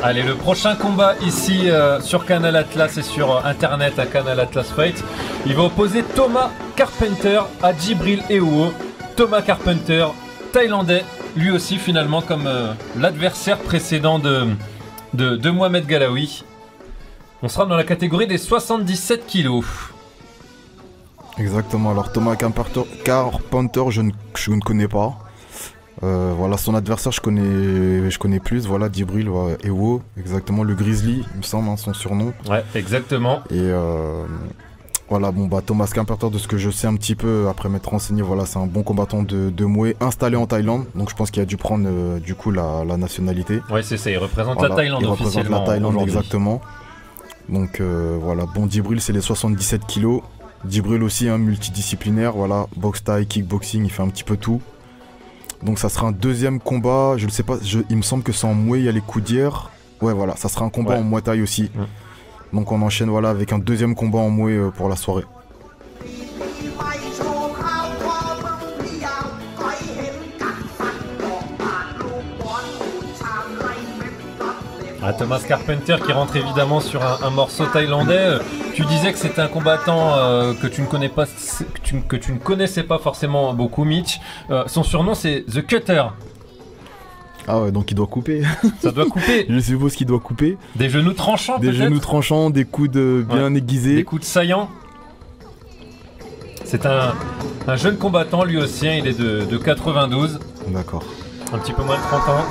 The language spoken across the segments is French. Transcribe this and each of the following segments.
Allez, le prochain combat ici sur Canal Atlas et sur internet à Canal Atlas Fight, il va opposer Thomas Carpenter à Djibril Ewo. Thomas Carpenter, thaïlandais, lui aussi finalement comme l'adversaire précédent de Mohamed Galaoui. On sera dans la catégorie des 77 kilos. Exactement, alors Thomas Carpenter, je ne connais pas. Voilà, son adversaire je connais plus, voilà, Djibril Ewo, exactement, le Grizzly, il me semble, hein, son surnom. Ouais, exactement. Et voilà, bon bah Thomas Carpenter, de ce que je sais un petit peu, après m'être renseigné, voilà, c'est un bon combattant de Muay, installé en Thaïlande, donc je pense qu'il a dû prendre du coup la nationalité. Ouais, c'est ça, il représente voilà, la Thaïlande officiellement. Il représente la Thaïlande, exactement. Donc voilà, bon, Djibril c'est les 77 kilos. Djibril aussi, hein, multidisciplinaire, voilà, boxe thaï, kickboxing, il fait un petit peu tout. Donc ça sera un deuxième combat, je ne sais pas, il me semble que c'est en Muay, il y a les coudières. Ouais voilà, ça sera un combat en Muay Thai aussi. Donc on enchaîne voilà avec un deuxième combat en Muay pour la soirée. Thomas Carpenter qui rentre évidemment sur un morceau thaïlandais. Tu disais que c'était un combattant que tu ne connaissais pas forcément beaucoup, Mitch. Son surnom c'est The Cutter. Ah ouais, donc il doit couper. Ça doit couper. Je suppose qu'il doit couper. Des genoux tranchants peut-être. Des genoux tranchants, des coudes bien aiguisés. Des coudes saillants. C'est un jeune combattant lui aussi, hein, il est de 92. D'accord. Un petit peu moins de 30 ans.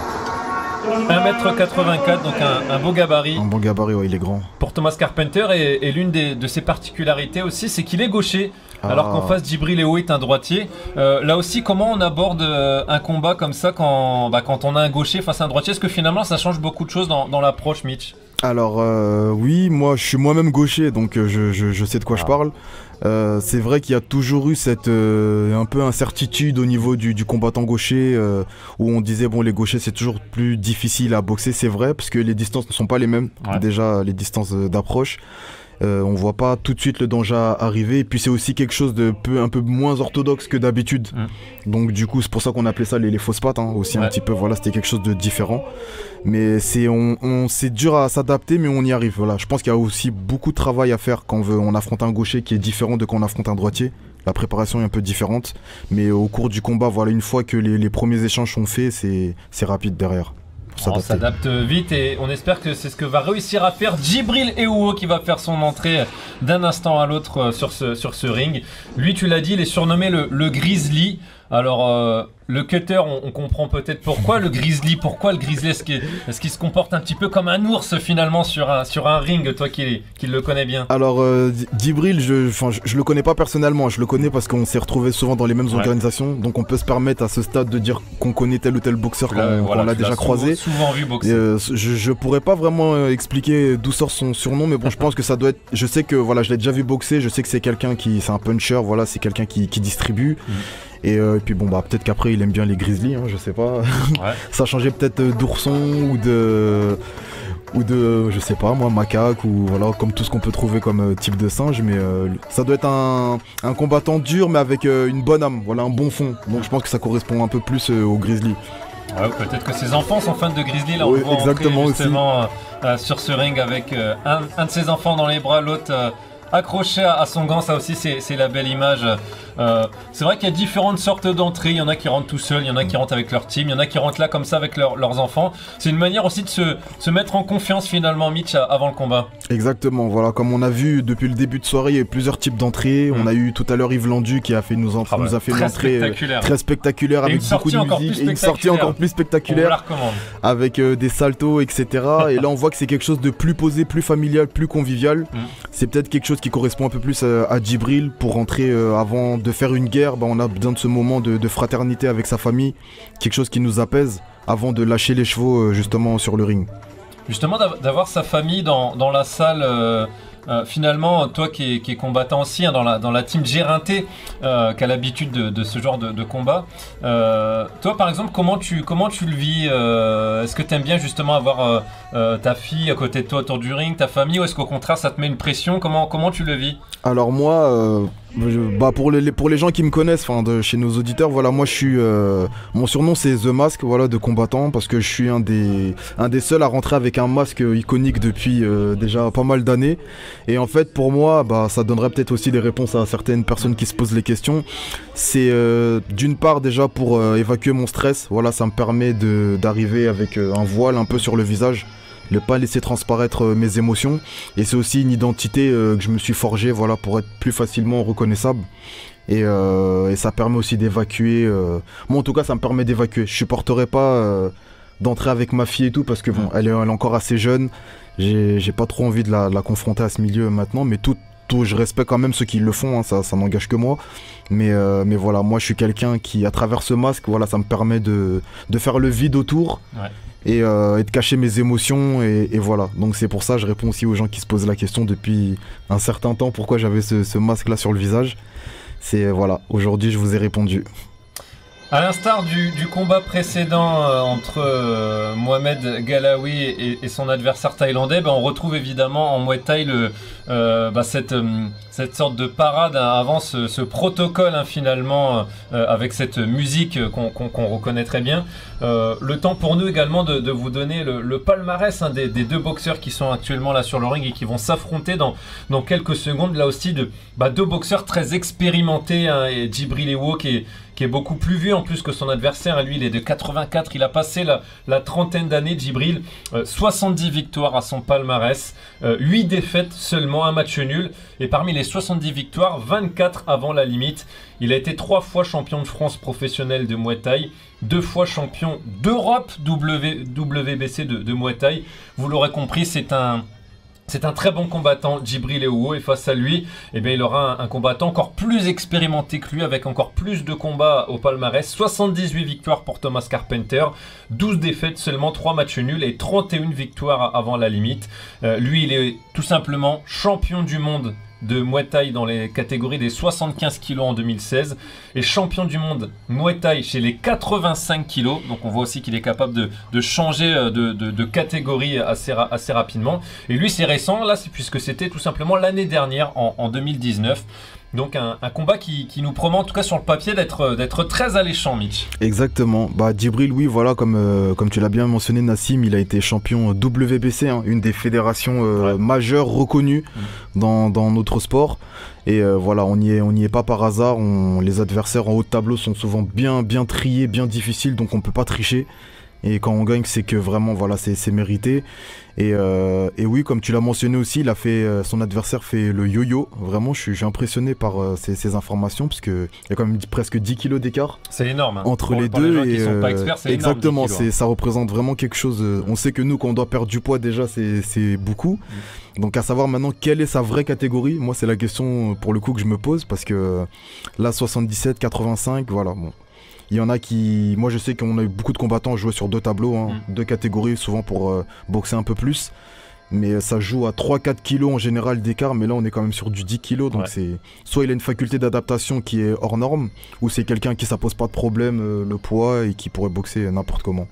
1m84, donc un beau gabarit. Un bon gabarit, ouais, il est grand. Pour Thomas Carpenter, et l'une de ses particularités aussi, c'est qu'il est gaucher. Alors qu'en face, Djibril Ewo est un droitier. Là aussi, comment on aborde un combat comme ça quand on a un gaucher face à un droitier? Est-ce que finalement ça change beaucoup de choses dans l'approche, Mitch? Alors oui, moi je suis moi-même gaucher, donc je sais de quoi je parle. C'est vrai qu'il y a toujours eu cette un peu incertitude au niveau du combattant gaucher, où on disait bon, les gauchers c'est toujours plus difficile à boxer, c'est vrai, parce que les distances ne sont pas les mêmes, déjà les distances d'approche. On voit pas tout de suite le danger arriver, et puis c'est aussi quelque chose de un peu moins orthodoxe que d'habitude. Donc du coup c'est pour ça qu'on appelait ça les fausses pattes, hein, aussi un petit peu, voilà, c'était quelque chose de différent. Mais c'est dur à s'adapter, mais on y arrive. Voilà. Je pense qu'il y a aussi beaucoup de travail à faire quand on affronte un gaucher qui est différent de quand on affronte un droitier. La préparation est un peu différente, mais au cours du combat, voilà, une fois que les premiers échanges sont faits, c'est rapide derrière. On s'adapte vite et on espère que c'est ce que va réussir à faire Djibril Ewo, qui va faire son entrée d'un instant à l'autre sur ce ring. Lui, tu l'as dit, il est surnommé le Grizzly. Alors, le Cutter, on comprend peut-être pourquoi. Le Grizzly, pourquoi le Grizzly? Est-ce qu'il se comporte un petit peu comme un ours finalement sur un ring, toi qui le connais bien? Alors, Djibril, je le connais pas personnellement, je le connais parce qu'on s'est retrouvés souvent dans les mêmes organisations, donc on peut se permettre à ce stade de dire qu'on connaît tel ou tel boxeur qu'on l'a déjà croisé. Souvent vu boxer. Je pourrais pas vraiment expliquer d'où sort son surnom, mais bon, je pense que ça doit être. Je sais que voilà, je l'ai déjà vu boxer, je sais que c'est quelqu'un c'est un puncher, voilà, c'est quelqu'un qui distribue. Et puis bon bah peut-être qu'après il aime bien les grizzlies, hein, je sais pas. Ça a changé peut-être d'ourson ou de je sais pas moi, macaque, ou voilà, comme tout ce qu'on peut trouver comme type de singe, mais ça doit être un combattant dur mais avec une bonne âme, voilà, un bon fond. Donc je pense que ça correspond un peu plus au grizzly. Ouais, peut-être que ses enfants sont fans de grizzly, là on oui, le voit exactement justement sur ce ring avec un de ses enfants dans les bras, l'autre accroché à son gant. Ça aussi c'est la belle image. C'est vrai qu'il y a différentes sortes d'entrées. Il y en a qui rentrent tout seuls, il y en a qui rentrent avec leur team, il y en a qui rentrent là comme ça avec leurs enfants. C'est une manière aussi de se mettre en confiance finalement, Mitch, avant le combat. Exactement, voilà, comme on a vu depuis le début de soirée, il y a eu plusieurs types d'entrées. On a eu tout à l'heure Yves Landu qui nous a fait une entrée très spectaculaire avec beaucoup de musique, et une sortie encore plus spectaculaire. On la recommande. Avec des saltos, etc. Et là on voit que c'est quelque chose de plus posé, plus familial, plus convivial. C'est peut-être quelque chose qui correspond un peu plus à Djibril pour rentrer avant de faire une guerre. On a besoin de ce moment de fraternité avec sa famille, quelque chose qui nous apaise avant de lâcher les chevaux justement sur le ring. Justement d'avoir sa famille dans la salle, finalement toi qui es combattant aussi, hein, dans la team Gérinté, qui a l'habitude de ce genre de combat, toi par exemple comment tu le vis? Est-ce que tu aimes bien justement avoir ta fille à côté de toi autour du ring, ta famille, ou est-ce qu'au contraire ça te met une pression? Comment tu le vis? Alors moi Bah pour les gens qui me connaissent, chez nos auditeurs, voilà, moi je suis, mon surnom c'est The Mask, voilà, de combattant, parce que je suis un des seuls à rentrer avec un masque iconique depuis déjà pas mal d'années. Et en fait pour moi, bah ça donnerait peut-être aussi des réponses à certaines personnes qui se posent les questions. C'est d'une part déjà pour évacuer mon stress, voilà, ça me permet d'arriver avec un voile un peu sur le visage, ne pas laisser transparaître mes émotions, et c'est aussi une identité que je me suis forgée, voilà, pour être plus facilement reconnaissable, et ça permet aussi d'évacuer, moi en tout cas ça me permet d'évacuer. Je supporterais pas d'entrer avec ma fille et tout, parce que bon, elle est encore assez jeune, j'ai pas trop envie de la confronter à ce milieu maintenant, mais je respecte quand même ceux qui le font, hein, ça n'engage que moi, mais voilà, moi je suis quelqu'un qui, à travers ce masque, voilà, ça me permet de faire le vide autour. Ouais. Et de cacher mes émotions, et voilà. Donc c'est pour ça que je réponds aussi aux gens qui se posent la question depuis un certain temps pourquoi j'avais ce masque là sur le visage. C'est voilà, aujourd'hui je vous ai répondu. À l'instar du combat précédent entre Mohamed Galawi et son adversaire thaïlandais, on retrouve évidemment en Muay Thai cette sorte de parade avant ce protocole, finalement, avec cette musique qu'on reconnaît très bien. Le temps pour nous également de vous donner le palmarès des deux boxeurs qui sont actuellement là sur le ring et qui vont s'affronter dans quelques secondes. Là aussi, deux boxeurs très expérimentés, et Djibril Ewo qui est beaucoup plus vieux en plus que son adversaire. Lui, il est de 84, il a passé la trentaine d'années, Djibril. 70 victoires à son palmarès, 8 défaites seulement, un match nul. Et parmi les 70 victoires, 24 avant la limite. Il a été 3 fois champion de France professionnel de Muay Thai, 2 fois champion d'Europe WBC de Muay Thai. Vous l'aurez compris, c'est un très bon combattant, Djibril Ewo, et face à lui, il aura un combattant encore plus expérimenté que lui, avec encore plus de combats au palmarès. 78 victoires pour Thomas Carpenter, 12 défaites seulement, 3 matchs nuls et 31 victoires avant la limite. Lui, il est tout simplement champion du monde de Muay Thai dans les catégories des 75 kg en 2016 et champion du monde Muay Thai chez les 85 kg. Donc on voit aussi qu'il est capable de changer de catégorie assez rapidement. Et lui, c'est récent là, puisque c'était tout simplement l'année dernière en 2019. Donc un combat qui nous promet en tout cas sur le papier d'être très alléchant, Mitch. Exactement. Djibril, oui, voilà, comme tu l'as bien mentionné, Nassim, il a été champion WBC, une des fédérations majeures reconnues dans notre sport. Et voilà, on n'y est pas par hasard. Les adversaires en haut de tableau sont souvent bien triés, bien difficiles, donc on peut pas tricher. Et quand on gagne, c'est que vraiment, voilà, c'est mérité. Et oui, comme tu l'as mentionné aussi, son adversaire fait le yo-yo. Vraiment, je suis impressionné par ces informations, parce qu'il y a quand même presque 10 kilos d'écart. C'est énorme. Entre les deux. Les gens qui sont pas experts, c'est exactement, énorme. Ça représente vraiment quelque chose. On sait que nous, quand on doit perdre du poids, déjà, c'est beaucoup. Donc à savoir maintenant quelle est sa vraie catégorie. Moi, c'est la question pour le coup que je me pose, parce que là, 77, 85, voilà, bon. Il y en a qui... Moi je sais qu'on a eu beaucoup de combattants jouer sur 2 tableaux, 2 catégories, souvent pour boxer un peu plus. Mais ça joue à 3-4 kilos en général d'écart, mais là on est quand même sur du 10 kilos. Donc c'est... Soit il a une faculté d'adaptation qui est hors norme, ou c'est quelqu'un qui ça pose pas de problème, le poids, et qui pourrait boxer n'importe comment.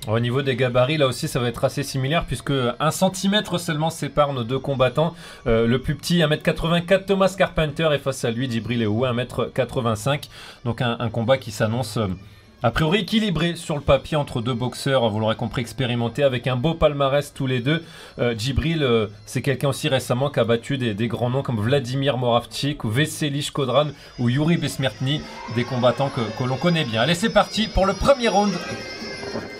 Au niveau des gabarits, là aussi ça va être assez similaire, puisque 1 centimètre seulement sépare nos deux combattants. Le plus petit, 1m84, Thomas Carpenter, et face à lui, Djibril Ewo, 1m85. Donc un combat qui s'annonce a priori équilibré sur le papier entre deux boxeurs, vous l'aurez compris, expérimentés, avec un beau palmarès tous les deux. Djibril, c'est quelqu'un aussi récemment qui a battu des grands noms comme Vladimir Moravchik, ou Vesely Shkodran, ou Yuri Besmertny, des combattants que l'on connaît bien. Allez, c'est parti pour le premier round.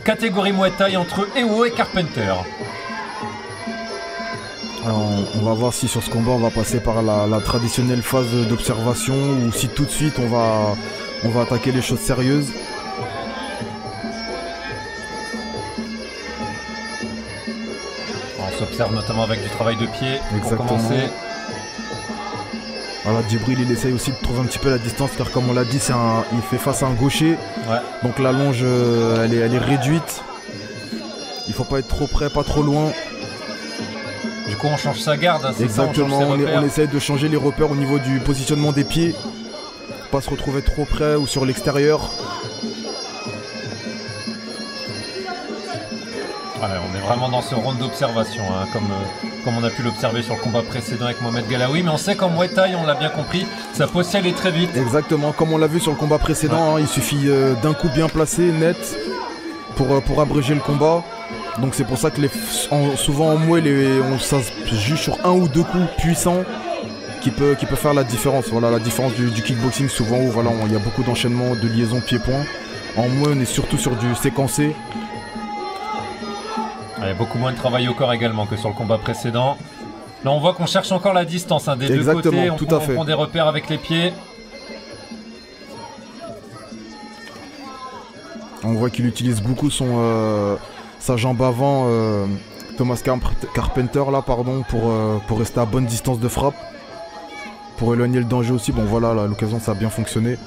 Catégorie Muay Thai entre Ewo et Carpenter. Alors, on va voir si sur ce combat on va passer par la traditionnelle phase d'observation, ou si tout de suite on va attaquer les choses sérieuses. On s'observe notamment avec du travail de pied. Exactement. Pour commencer. Voilà, Djibril il essaye aussi de trouver un petit peu la distance, car comme on l'a dit, il fait face à un gaucher. Ouais. Donc la longe elle est réduite. Il faut pas être trop près, pas trop loin. Du coup on change sa garde, c'est exactement, ça, on essaye de changer les repères au niveau du positionnement des pieds. Pas se retrouver trop près ou sur l'extérieur. Ouais, on est vraiment dans ce round d'observation, comme comme on a pu l'observer sur le combat précédent avec Mohamed Galaoui, mais on sait qu'en Muay Thai, on l'a bien compris, ça peut aussi aller très vite. Exactement, comme on l'a vu sur le combat précédent, il suffit d'un coup bien placé, net, pour abréger le combat. Donc c'est pour ça que souvent en Muay, ça se juge sur un ou deux coups puissants qui peut faire la différence. Voilà la différence du kickboxing souvent où voilà, il y a beaucoup d'enchaînements, de liaisons pied-point. En Muay, on est surtout sur du séquencé. Il y a beaucoup moins de travail au corps également que sur le combat précédent. Là on voit qu'on cherche encore la distance des deux côtés, on prend des repères avec les pieds. On voit qu'il utilise beaucoup sa jambe avant, Thomas Carpenter là, pardon, pour rester à bonne distance de frappe. Pour éloigner le danger aussi, bon voilà, à l'occasion ça a bien fonctionné.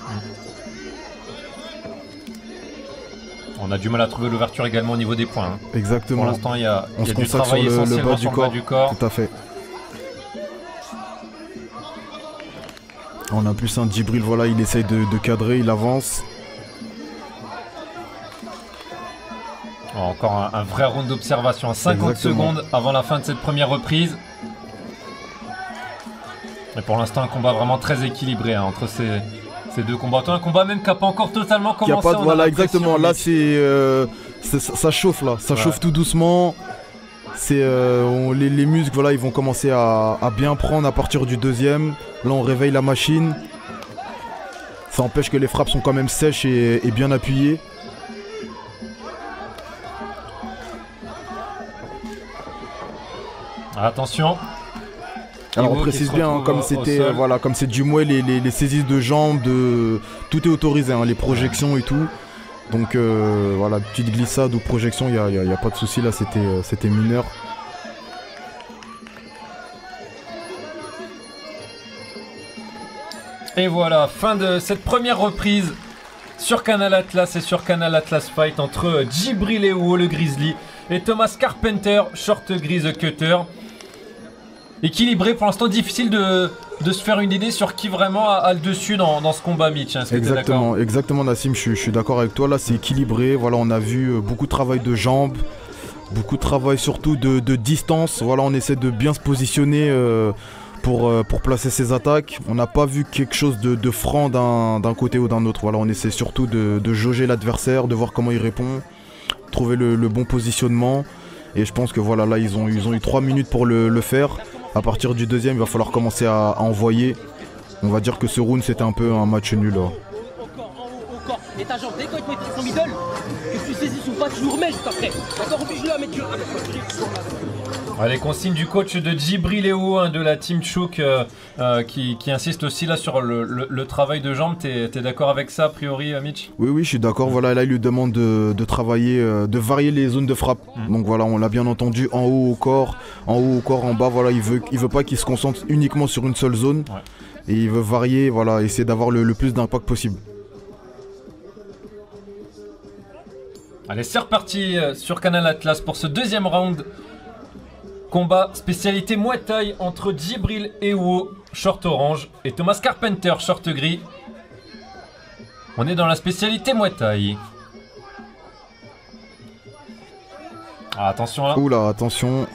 On a du mal à trouver l'ouverture également au niveau des points. Exactement. Pour l'instant, il y a se du travail sur essentiellement le sur le bas du corps. Tout à fait. On a plus un Djibril, voilà, il essaye de cadrer, il avance. Encore un vrai round d'observation, 50 secondes avant la fin de cette première reprise. Et pour l'instant, un combat vraiment très équilibré entre ces deux combattants. Un combat même qui n'a pas encore totalement commencé. Voilà, exactement. Là, ça chauffe, là. Ça chauffe tout doucement. Les muscles, voilà, ils vont commencer à bien prendre à partir du deuxième. Là, on réveille la machine. Ça empêche que les frappes sont quand même sèches et bien appuyées. Attention. Alors on précise bien, comme c'est du Muay, les saisies de jambes, tout est autorisé, les projections et tout. Donc voilà, petite glissade ou projection, il n'y a pas de souci, là c'était mineur. Et voilà, fin de cette première reprise sur Canal Atlas et sur Canal Atlas Fight entre Djibril Ewo, le Grizzly, et Thomas Carpenter, Short Grizz Cutter. Équilibré, pour l'instant difficile de se faire une idée sur qui vraiment a le dessus dans ce combat, Mitch. Exactement Nassim, je suis d'accord avec toi, là c'est équilibré, voilà, on a vu beaucoup de travail de jambes, beaucoup de travail surtout de distance, voilà, on essaie de bien se positionner pour placer ses attaques. On n'a pas vu quelque chose de franc d'un côté ou d'un autre, voilà, on essaie surtout de jauger l'adversaire, de voir comment il répond, trouver le bon positionnement. Et je pense que voilà, là ils ont eu 3 minutes pour le faire. À partir du deuxième, il va falloir commencer à envoyer. On va dire que ce round, c'était un peu un match nul. Au corps. Et ta jambe, dès qu'il maîtrise son middle, que tu saisis son pas, tu le remets juste après. D'accord, oblige-le à mettre du... Les consignes du coach de Djibril Ewo, de la team Chouk, qui insiste aussi là sur le travail de jambes. T'es d'accord avec ça, a priori, Mitch? Oui, je suis d'accord. Voilà, là, il lui demande de travailler, de varier les zones de frappe. Donc voilà, on l'a bien entendu, en haut au corps, en bas. Voilà, il veut pas qu'il se concentre uniquement sur une seule zone. Ouais. Et il veut varier, voilà, essayer d'avoir le plus d'impact possible. Allez, c'est reparti sur Canal Atlas pour ce deuxième round. Combat spécialité Muay Thai entre Djibril Ewo, short orange, et Thomas Carpenter, short gris. On est dans la spécialité Muay Thai. Ah, attention là. Oula, attention.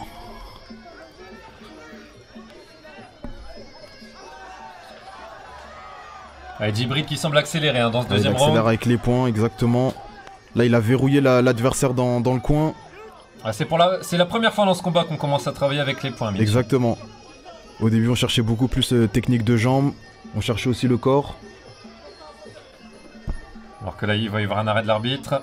Allez, Djibril qui semble accélérer dans ce deuxième round. Il accélère avec les poings, exactement. Là, il a verrouillé l'adversaire dans le coin. Ah, c'est la première fois dans ce combat qu'on commence à travailler avec les poings. Exactement. Au début, on cherchait beaucoup plus technique de jambes. On cherchait aussi le corps. Alors que là, il va y avoir un arrêt de l'arbitre.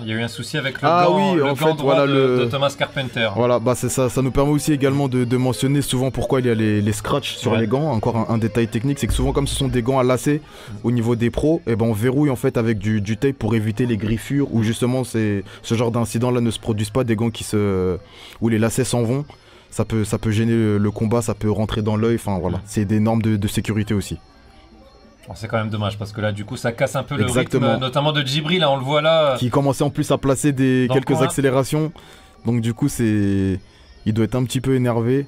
Il y a eu un souci avec le gant droit de Thomas Carpenter. Voilà, bah c'est ça. Ça nous permet aussi également de mentionner souvent pourquoi il y a les scratchs sur les gants. Encore un détail technique, c'est que souvent comme ce sont des gants à lacets au niveau des pros, et ben on verrouille en fait avec du tape pour éviter les griffures ou justement ce genre d'incident là ne se produisent pas, des gants où les lacets s'en vont. Ça peut gêner le combat, ça peut rentrer dans l'œil. Enfin voilà, c'est des normes de sécurité aussi. C'est quand même dommage parce que là du coup ça casse un peu le rythme, notamment de Djibril, là on le voit là. Qui commençait en plus à placer quelques accélérations. Donc du coup il doit être un petit peu énervé.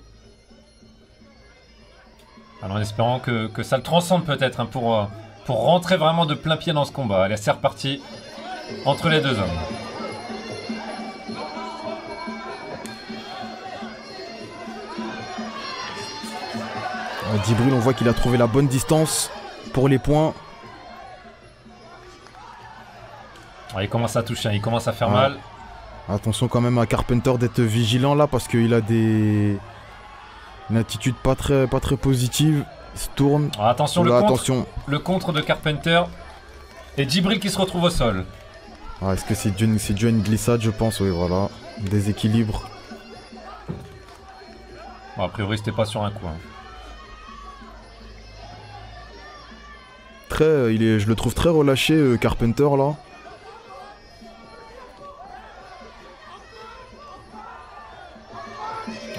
Alors en espérant que ça le transcende peut-être pour rentrer vraiment de plein pied dans ce combat. Allez, c'est reparti entre les deux hommes. Djibril, on voit qu'il a trouvé la bonne distance pour les points. Il commence à toucher, il commence à faire mal. Attention quand même à Carpenter d'être vigilant là parce qu'il a une attitude pas très positive. Il se tourne. Attention, le contre de Carpenter. Et Djibril qui se retrouve au sol. Est-ce que c'est dû à une glissade, je pense? Oui, voilà. Déséquilibre. A priori, c'était pas sur un coup. Je le trouve très relâché, Carpenter là.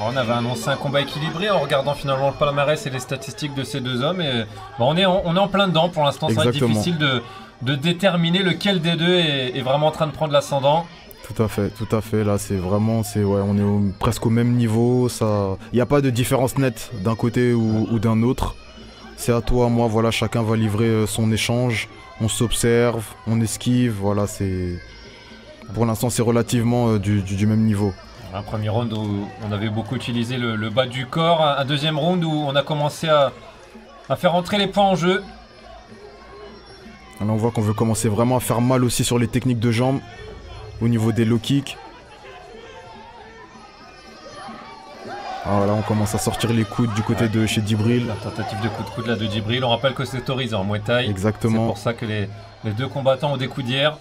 On avait annoncé un combat équilibré en regardant finalement le palmarès et les statistiques de ces deux hommes. Et on est en plein dedans pour l'instant. Ça va être difficile de déterminer lequel des deux est vraiment en train de prendre l'ascendant. Tout à fait. Là, c'est vraiment, on est presque au même niveau. Il n'y a pas de différence nette d'un côté ou d'un autre. C'est à toi, à moi. Voilà, chacun va livrer son échange. On s'observe, on esquive. Voilà, pour l'instant, c'est relativement du même niveau. Un premier round où on avait beaucoup utilisé le bas du corps. Un deuxième round où on a commencé à faire entrer les points en jeu. Là, on voit qu'on veut commencer vraiment à faire mal aussi sur les techniques de jambes. Au niveau des low kicks. Là, on commence à sortir les coudes du côté de chez Djibril. La tentative de coup de coude là de Djibril. On rappelle que c'est autorisé en Muay Thai. Exactement. C'est pour ça que les deux combattants ont des coudières.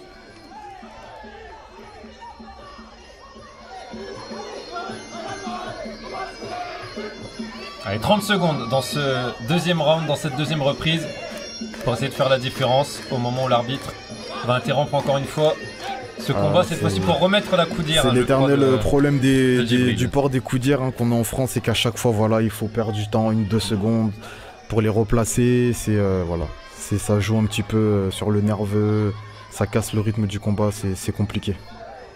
Allez, 30 secondes dans ce deuxième round, dans cette deuxième reprise, pour essayer de faire la différence au moment où l'arbitre va interrompre encore une fois ce combat, cette fois-ci pour remettre la coudière. C'est l'éternel problème du port des coudières qu'on a en France, c'est qu'à chaque fois, voilà, il faut perdre du temps, 1-2 secondes pour les replacer. Ça joue un petit peu sur le nerveux, ça casse le rythme du combat, c'est compliqué.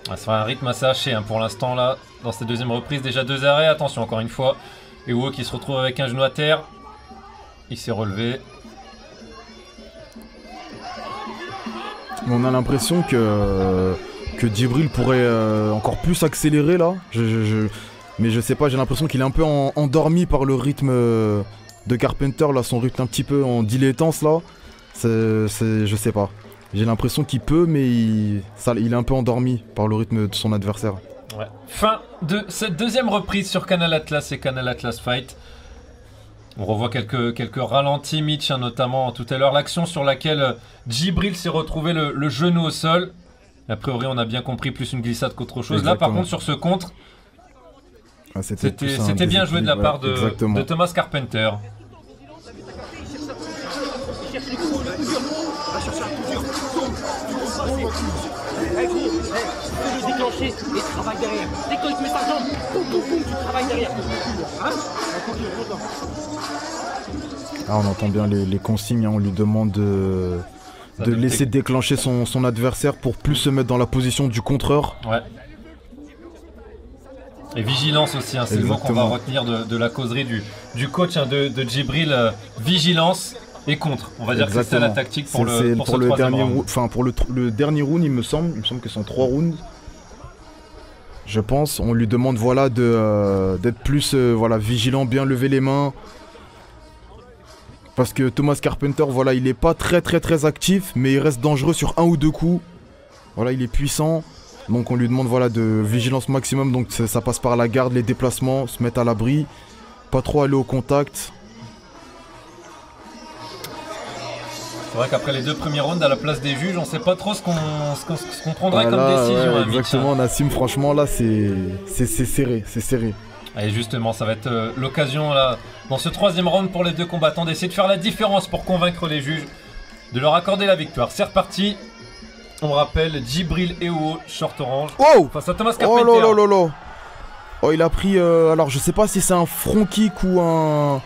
Ça sera un rythme assez haché pour l'instant là, dans cette deuxième reprise, déjà 2 arrêts, attention encore une fois. Et Wo qui se retrouve avec un genou à terre. Il s'est relevé. On a l'impression que Djibril pourrait encore plus accélérer là. Mais je sais pas, j'ai l'impression qu'il est un peu endormi par le rythme de Carpenter là, son rythme un petit peu en dilettance là. Je sais pas. J'ai l'impression qu'il peut, mais il est un peu endormi par le rythme de son adversaire. Ouais. Fin de cette deuxième reprise sur Canal Atlas et Canal Atlas Fight. On revoit quelques ralentis, Mitch, notamment tout à l'heure. L'action sur laquelle Djibril s'est retrouvé le genou au sol. A priori, on a bien compris, plus une glissade qu'autre chose. Exactement. Là, par contre, sur ce contre, c'était bien joué de la part de Thomas Carpenter. Et travaille derrière. Dès que tu mets ta jambe, tu travailles derrière. On entend bien les consignes, on lui demande de laisser déclencher son adversaire pour plus se mettre dans la position du contreur. Ouais. Et vigilance aussi, c'est le mot qu'on va retenir de la causerie du coach de Djibril. Vigilance et contre. On va dire que c'est ça la tactique pour le dernier round. Enfin, pour le dernier round, il me semble que c'est en 3 rounds. Je pense, on lui demande d'être plus vigilant, bien lever les mains. Parce que Thomas Carpenter, il est pas très actif, mais il reste dangereux sur 1 ou 2 coups. Il est puissant. Donc on lui demande de vigilance maximum. Donc ça passe par la garde, les déplacements, se mettre à l'abri. Pas trop aller au contact. C'est vrai qu'après les 2 premiers rounds, à la place des juges, on sait pas trop ce qu'on prendrait comme décision. Ouais, exactement, Nassim, franchement, là, c'est serré. Et justement, ça va être l'occasion, là, dans ce 3e round pour les 2 combattants, d'essayer de faire la différence pour convaincre les juges, de leur accorder la victoire. C'est reparti. On rappelle, Djibril Ewo, short orange, face à Thomas Carpenter. Oh, il a pris, alors je sais pas si c'est un front kick ou un...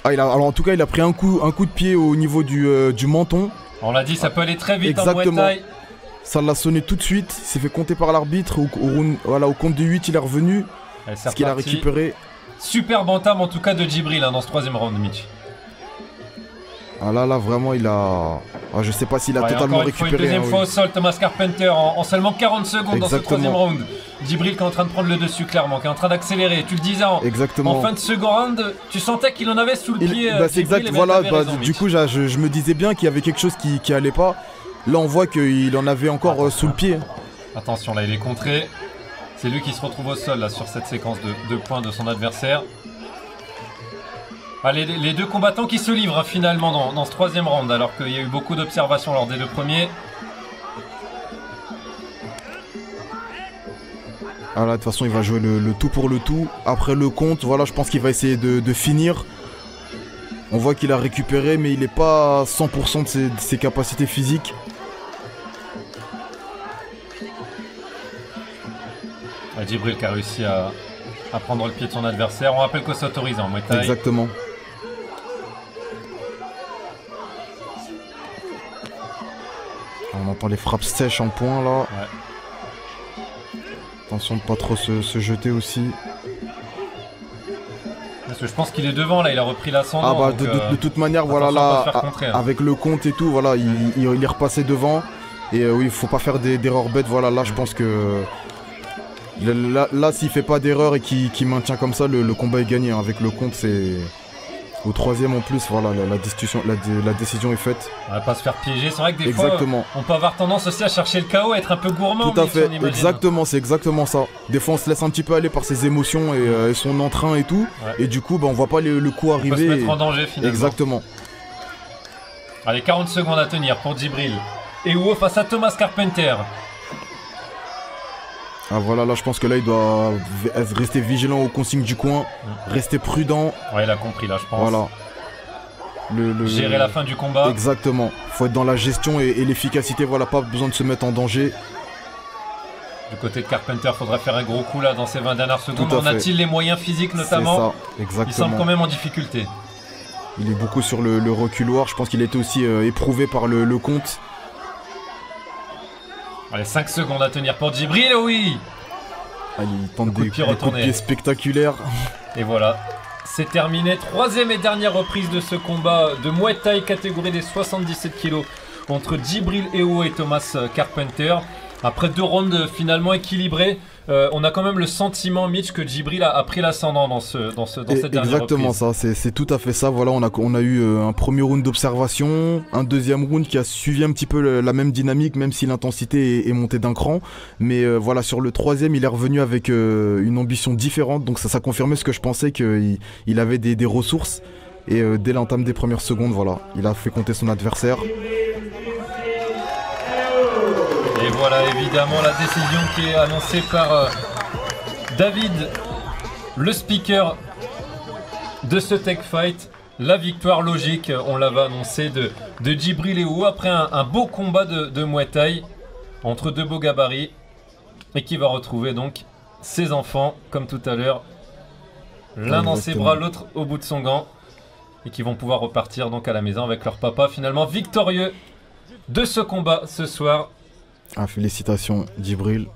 alors en tout cas, il a pris un coup de pied au niveau du menton. On l'a dit, ça peut aller très vite en Muay Thai. Ça l'a sonné tout de suite, il s'est fait compter par l'arbitre. Au compte de 8, il est revenu. Ce qu'il a récupéré. Super bantam en tout cas de Djibril dans ce 3e round, Mitch. Ah là, vraiment, il a... Ah, je sais pas s'il a Ouais, totalement encore une fois, récupéré. une deuxième fois au sol, Thomas Carpenter en seulement 40 secondes dans ce Exactement. troisième round. Djibril qui est en train de prendre le dessus clairement, qui est en train d'accélérer. Tu le disais Exactement. en fin de second round, tu sentais qu'il en avait sous le pied. Bah, c'est Djibril, exact, mais voilà, t'avais raison, du Mitch. coup je me disais bien qu'il y avait quelque chose qui allait pas. Là on voit qu'il en avait encore sous le pied. Attention, là il est contré. C'est lui qui se retrouve au sol là, sur cette séquence de points de son adversaire. Ah, les deux combattants qui se livrent hein, finalement dans ce troisième round, alors qu'il y a eu beaucoup d'observations lors des deux premiers. Ah là de toute façon il va jouer le tout pour le tout. Après le compte, voilà, je pense qu'il va essayer de finir. On voit qu'il a récupéré mais il n'est pas à 100% de ses capacités physiques. Djibril qui a réussi à prendre le pied de son adversaire. On rappelle que c'est autorisé en Muay Thai. Exactement. On entend les frappes sèches en point là. Ouais. Attention de pas trop se jeter aussi. Parce que je pense qu'il est devant là, il a repris l'ascendant. Ah bah donc, de toute manière voilà attention à là pas se faire contrer, hein. avec le compte et tout voilà il est repassé devant et oui il faut pas faire d'erreurs bêtes, voilà là je pense que là s'il fait pas d'erreur et qu'il maintient comme ça le combat est gagné hein. Avec le compte c'est au troisième en plus, voilà la décision est faite. On va pas se faire piéger, c'est vrai que des Exactement. fois on peut avoir tendance aussi à chercher le KO, être un peu gourmand. Tout à Mitch, fait, on imagine. exactement, c'est exactement ça. Des fois on se laisse un petit peu aller par ses émotions et son entrain et tout, Ouais. et du coup bah, on voit pas le coup On peut se arriver. mettre en danger finalement. Exactement. Allez, 40 secondes à tenir pour Djibril. Et Huo face à Thomas Carpenter. Ah voilà, là je pense que là il doit rester vigilant aux consignes du coin, rester prudent, Ouais, il a compris là, je pense. voilà. Gérer la fin du combat. Exactement, faut être dans la gestion et l'efficacité, voilà, pas besoin de se mettre en danger. Du côté de Carpenter, faudrait faire un gros coup là dans ces 20 dernières secondes. Tout à En fait. a-t-il les moyens physiques notamment? C'est ça, Il semble quand exactement. même en difficulté. Il est beaucoup sur le reculoir, je pense qu'il a été aussi éprouvé par le compte. Allez, 5 secondes à tenir pour Djibril, oui. Ah, il tente coup de des pied coups de retourné. pied spectaculaires. Et voilà, c'est terminé. Troisième et dernière reprise de ce combat de Muay Thai catégorie des 77 kg entre Djibril Eo et Thomas Carpenter. Après 2 rounds finalement équilibrés, on a quand même le sentiment, Mitch, que Djibril a pris l'ascendant dans cette dernière Exactement reprise. ça, c'est tout à fait ça. Voilà, on a eu un premier round d'observation, un deuxième round qui a suivi un petit peu la même dynamique, même si l'intensité est montée d'un cran. Mais voilà, sur le troisième, il est revenu avec une ambition différente. Donc ça confirmait ce que je pensais, qu'il avait des ressources. Et dès l'entame des premières secondes, voilà, il a fait compter son adversaire. Et voilà évidemment la décision qui est annoncée par David, le speaker de ce Tech Fight. La victoire logique, on l'avait annoncé, de Djibril Eo après un beau combat de Muay Thai entre 2 beaux gabarits. Et qui va retrouver donc ses enfants, comme tout à l'heure, l'un dans ses bras, l'autre au bout de son gant. Et qui vont pouvoir repartir donc à la maison avec leur papa finalement victorieux de ce combat ce soir. Ah, félicitations Djibril.